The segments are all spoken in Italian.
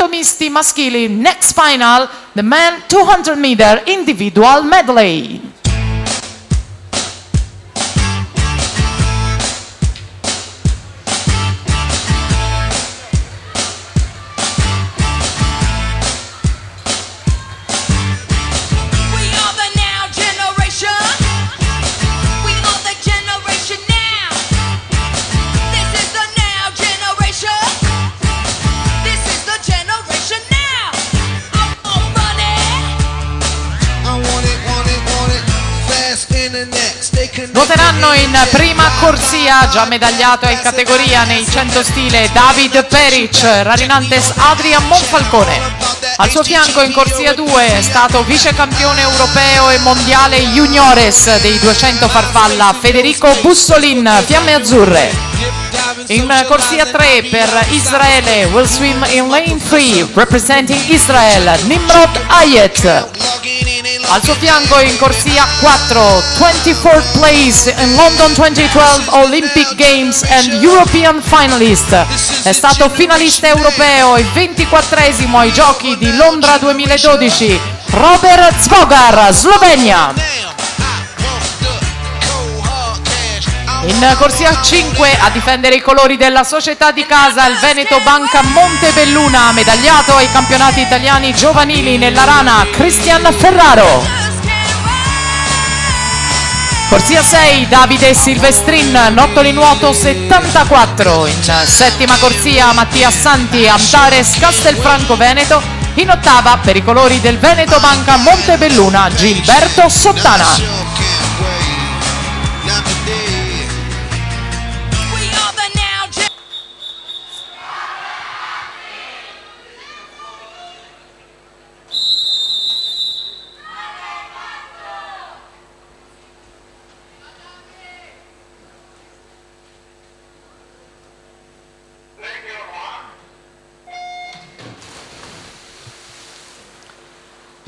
misti maschili, next final, the men 200 meter individual medley. Nuoteranno in prima corsia, già medagliato in categoria nei 100 stile, David Peric, Rarinantes Adrian Monfalcone. Al suo fianco in corsia 2 è stato vice campione europeo e mondiale juniores dei 200 farfalla, Federico Bussolin, Fiamme Azzurre. In corsia 3 per Israele, will swim in lane 3, representing Israel, Nimrod Hayet. Al suo fianco in corsia 4, 24th place in London 2012 Olympic Games and European finalist. È stato finalista europeo e 24esimo ai giochi di Londra 2012, Robert Zbogar, Slovenia. In corsia 5 a difendere i colori della società di casa il Veneto Banca Montebelluna, medagliato ai campionati italiani giovanili nella rana, Cristian Ferraro. Corsia 6 Davide Silvestrin, nottoli nuoto 74. In settima corsia Mattia Santi, Antares Castelfranco Veneto. In ottava per i colori del Veneto Banca Montebelluna, Gilberto Sottana.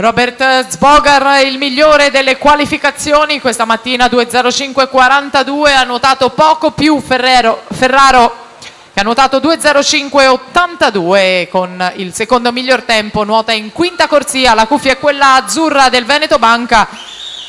Robert Zbogar, il migliore delle qualificazioni questa mattina, 2.05.42, ha nuotato poco più Ferraro che ha nuotato 2.05.82 con il secondo miglior tempo, nuota in quinta corsia, la cuffia è quella azzurra del Veneto Banca,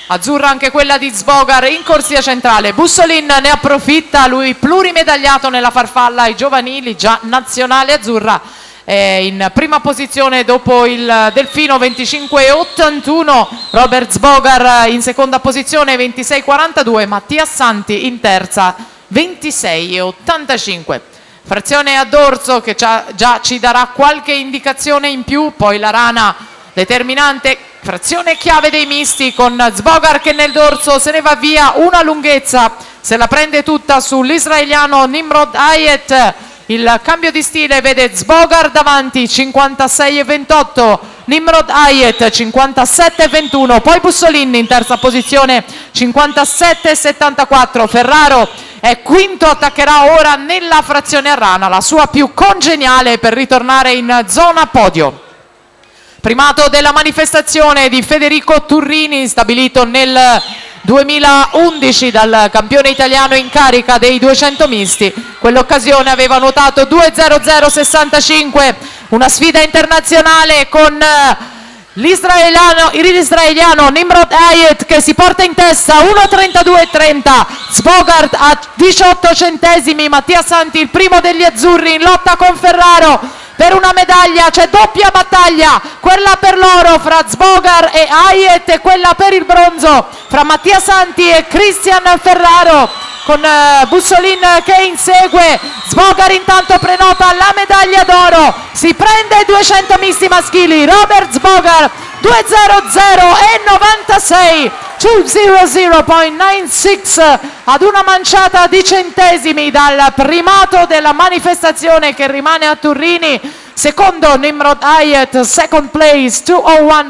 azzurra anche quella di Zbogar in corsia centrale. Bussolin ne approfitta, lui plurimedagliato nella farfalla ai giovanili, già nazionale azzurra. In prima posizione dopo il Delfino 25.81, Robert Zbogar in seconda posizione 26.42, Mattia Santi in terza 26.85. Frazione a dorso che già ci darà qualche indicazione in più, poi la rana determinante, frazione chiave dei misti con Zbogar che nel dorso se ne va via una lunghezza, se la prende tutta sull'israeliano Nimrod Hayet. Il cambio di stile vede Zbogar davanti 56.28, Nimrod Hayet 57.21, poi Bussolin in terza posizione 57.74, Ferraro è quinto, attaccherà ora nella frazione a rana, la sua più congeniale per ritornare in zona podio. Primato della manifestazione di Federico Turrini, stabilito nel 2011 dal campione italiano in carica dei 200 misti. Quell'occasione aveva nuotato 2.00.65, una sfida internazionale con l'israeliano Nimrod Hayet che si porta in testa 1.32.30, Zbogar a 18 centesimi, Mattia Santi il primo degli azzurri in lotta con Ferraro per una medaglia, c'è doppia battaglia, quella per l'oro fra Zbogar e Hayet e quella per il bronzo fra Mattia Santi e Cristian Ferraro, con Bussolin che insegue. Zbogar intanto prenota la medaglia d'oro, si prende i 200 misti maschili, Robert Zbogar 2.00.96, 2.00.96 ad una manciata di centesimi dal primato della manifestazione che rimane a Turrini. Secondo Nimrod Hayet, second place 2.01.